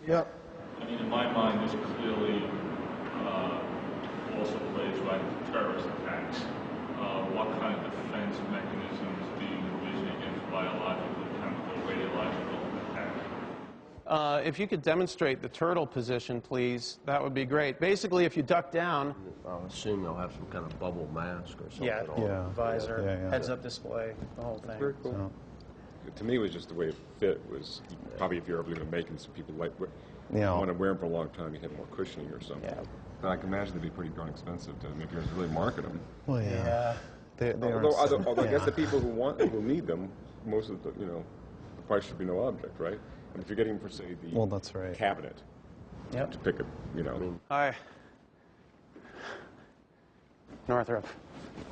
Yep. I mean, in my mind, this clearly also plays right into terrorist attacks. What kind of defense mechanisms do you envision against biological, chemical, radiological attacks? If you could demonstrate the turtle position, please, that would be great. Basically, if you duck down... I'll assume they'll have some kind of bubble mask or something Yeah, on. visor, heads-up display, the whole thing. Very cool. So, To me, it was just the way it fit was probably if you're able to make some people like yeah. want to wear them for a long time, you have more cushioning or something. Yeah. But I can imagine they'd be pretty darn expensive to maybe really market them. Well, yeah. They Although I guess the people who need them, most of the the price should be no object, right? And if you're getting for say the that's right. cabinet, Yep. to pick a Hi. Northrop.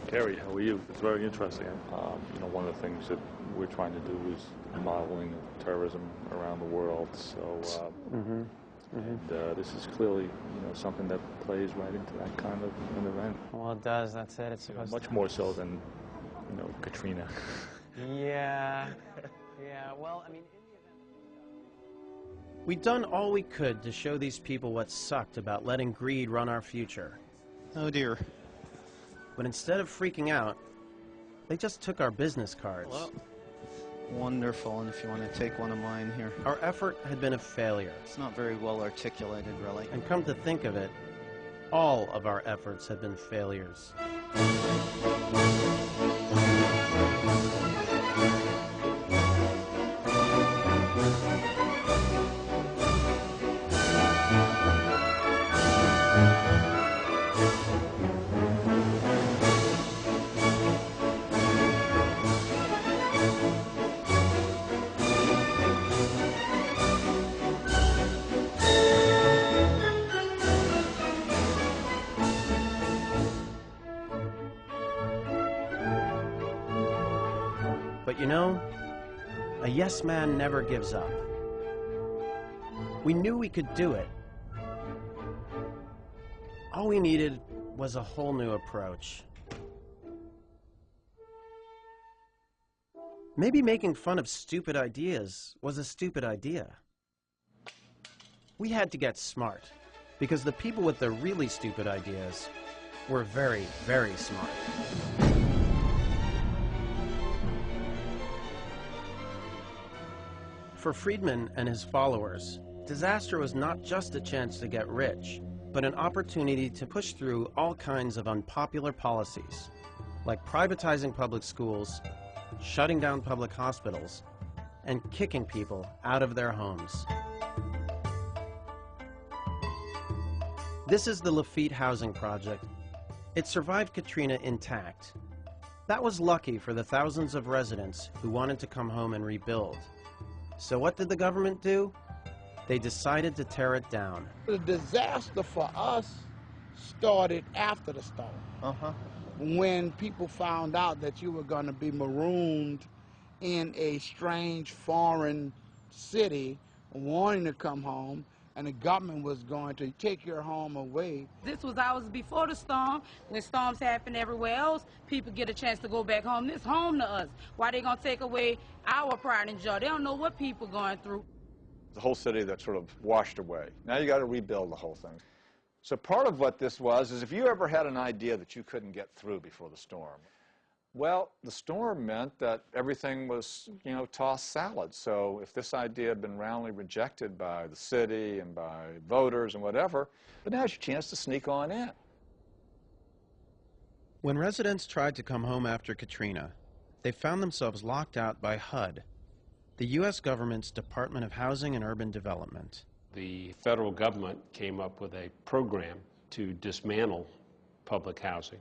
Gary, how are you? It's very interesting. One of the things that we're trying to do is modeling of terrorism around the world. So, this is clearly, something that plays right into that kind of an event. Well, it does. That's it. It's supposed Much more so than, Katrina. Yeah. Yeah. Well, I mean, in the event we've done all we could to show these people what sucked about letting greed run our future. Oh, dear. But instead of freaking out, they just took our business cards. Well, wonderful. And if you want to take one of mine here. Our effort had been a failure. It's not very well articulated, really. And come to think of it, all of our efforts had been failures. But you know, a yes man never gives up. We knew we could do it. All we needed was a whole new approach. Maybe making fun of stupid ideas was a stupid idea. We had to get smart, because the people with the really stupid ideas were very, very smart. For Friedman and his followers, disaster was not just a chance to get rich, but an opportunity to push through all kinds of unpopular policies, like privatizing public schools, shutting down public hospitals, and kicking people out of their homes. This is the Lafitte Housing Project. It survived Katrina intact. That was lucky for the thousands of residents who wanted to come home and rebuild. So what did the government do? They decided to tear it down. The disaster for us started after the storm. When people found out that you were going to be marooned in a strange foreign city, wanting to come home, and the government was going to take your home away. This was hours before the storm. When storms happen everywhere else, people get a chance to go back home. This home to us. Why they gonna take away our pride and joy? They don't know what people going through. The whole city that sort of washed away. Now you got to rebuild the whole thing. So part of what this was is if you ever had an idea that you couldn't get through before the storm, well, the storm meant that everything was, tossed salad. So if this idea had been roundly rejected by the city and by voters and whatever, but now's your chance to sneak on in. When residents tried to come home after Katrina, they found themselves locked out by HUD, the U.S. government's Department of Housing and Urban Development. The federal government came up with a program to dismantle public housing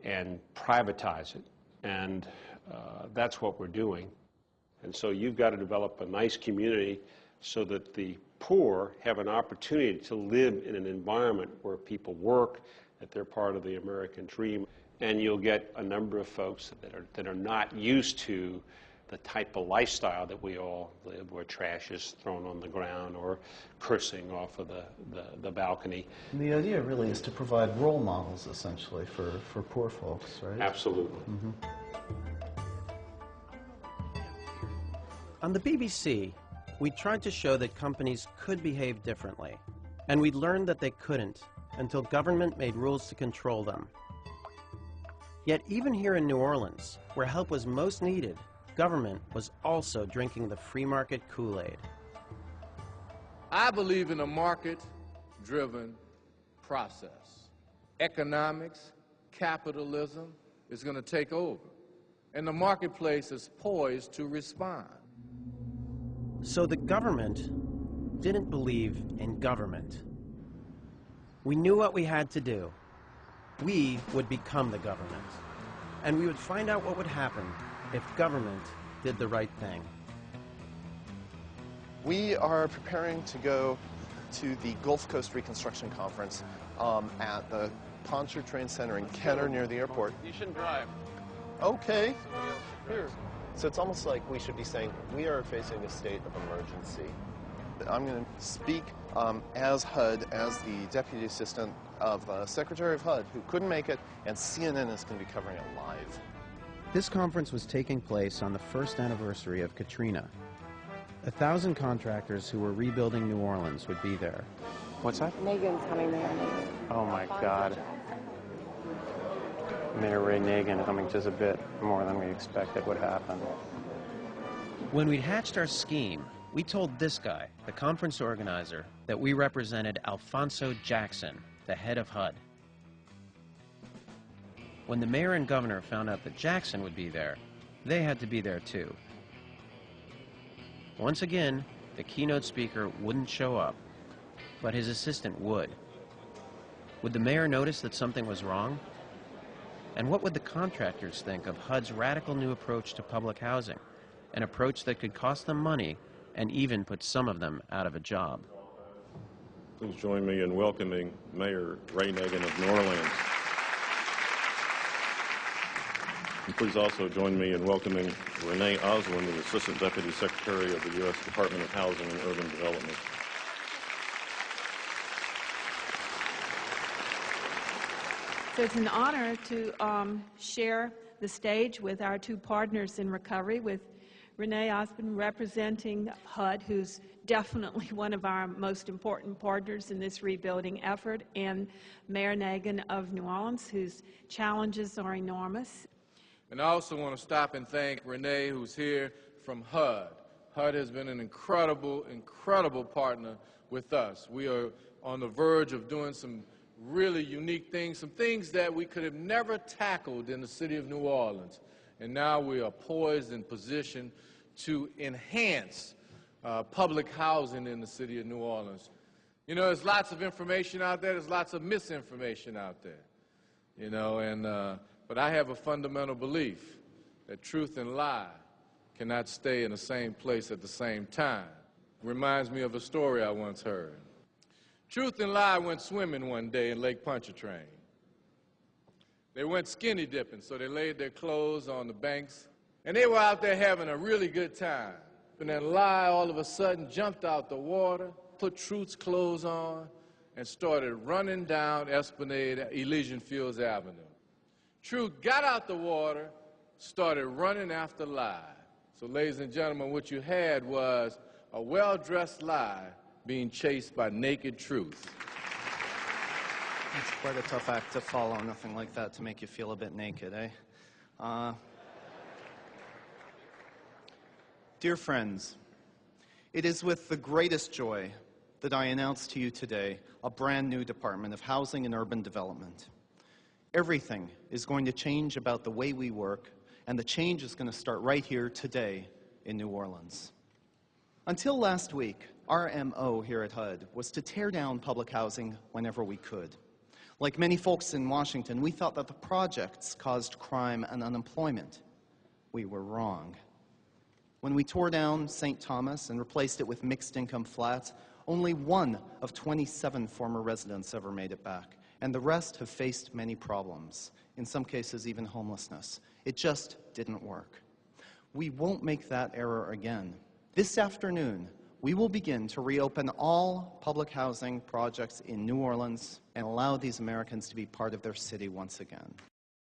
and privatize it, and that's what we're doing. And so you've got to develop a nice community so that the poor have an opportunity to live in an environment where people work, that they're part of the American dream, and you'll get a number of folks that are not used to the type of lifestyle that we all live, where trash is thrown on the ground or cursing off of the balcony. And the idea really is to provide role models, essentially, for poor folks, right? Absolutely. On the BBC, We tried to show that companies could behave differently, and we learned that they couldn't until government made rules to control them. Yet even here in New Orleans, where help was most needed, government was also drinking the free market Kool-Aid. I believe in a market-driven process. Economics, capitalism is going to take over, and the marketplace is poised to respond. So the government didn't believe in government. We knew what we had to do. We would become the government, and we would find out what would happen if government did the right thing. We are preparing to go to the Gulf Coast Reconstruction Conference at the Pontchartrain Center in Kenner near the airport. You shouldn't drive. Okay. Here. So it's almost like we should be saying, we are facing a state of emergency. I'm going to speak as HUD, as the Deputy Assistant of the Secretary of HUD, who couldn't make it, and CNN is going to be covering it live. This conference was taking place on the first anniversary of Katrina. 1,000 contractors who were rebuilding New Orleans would be there. What's that? Nagin's coming, Mayor Nagin. Oh my God. Mayor Ray Nagin coming just a bit more than we expected would happen. When we'd hatched our scheme, we told this guy, the conference organizer, that we represented Alphonso Jackson, the head of HUD. When the mayor and governor found out that Jackson would be there, they had to be there too. Once again, the keynote speaker wouldn't show up, but his assistant would. Would the mayor notice that something was wrong? And what would the contractors think of HUD's radical new approach to public housing, an approach that could cost them money and even put some of them out of a job? Please join me in welcoming Mayor Ray Nagin of New Orleans. And please also join me in welcoming Renee Oswin, the Assistant Deputy Secretary of the U.S. Department of Housing and Urban Development. So it's an honor to share the stage with our two partners in recovery, with Renee Oswin representing HUD, who's definitely one of our most important partners in this rebuilding effort, and Mayor Nagin of New Orleans, whose challenges are enormous. And I also want to stop and thank Renee, who's here from HUD. HUD has been an incredible, incredible partner with us. We are on the verge of doing some really unique things, some things that we could have never tackled in the city of New Orleans. And now we are poised and positioned to enhance public housing in the city of New Orleans. You know, there's lots of information out there, there's lots of misinformation out there, you know, and but I have a fundamental belief that truth and lie cannot stay in the same place at the same time. It reminds me of a story I once heard. Truth and lie went swimming one day in Lake Pontchartrain. They went skinny dipping, so they laid their clothes on the banks, and they were out there having a really good time. And then lie all of a sudden jumped out the water, put Truth's clothes on, and started running down Esplanade, Elysian Fields Avenue. Truth got out the water, started running after lie. So ladies and gentlemen, what you had was a well-dressed lie being chased by naked truth. It's quite a tough act to follow, nothing like that to make you feel a bit naked, eh? Dear friends, it is with the greatest joy that I announce to you today a brand new Department of Housing and Urban Development. Everything is going to change about the way we work, and the change is going to start right here today in New Orleans. Until last week, our MO here at HUD was to tear down public housing whenever we could. Like many folks in Washington, we thought that the projects caused crime and unemployment. We were wrong. When we tore down St. Thomas and replaced it with mixed-income flats, only one of 27 former residents ever made it back, and the rest have faced many problems, in some cases even homelessness. It just didn't work. We won't make that error again. This afternoon, we will begin to reopen all public housing projects in New Orleans and allow these Americans to be part of their city once again.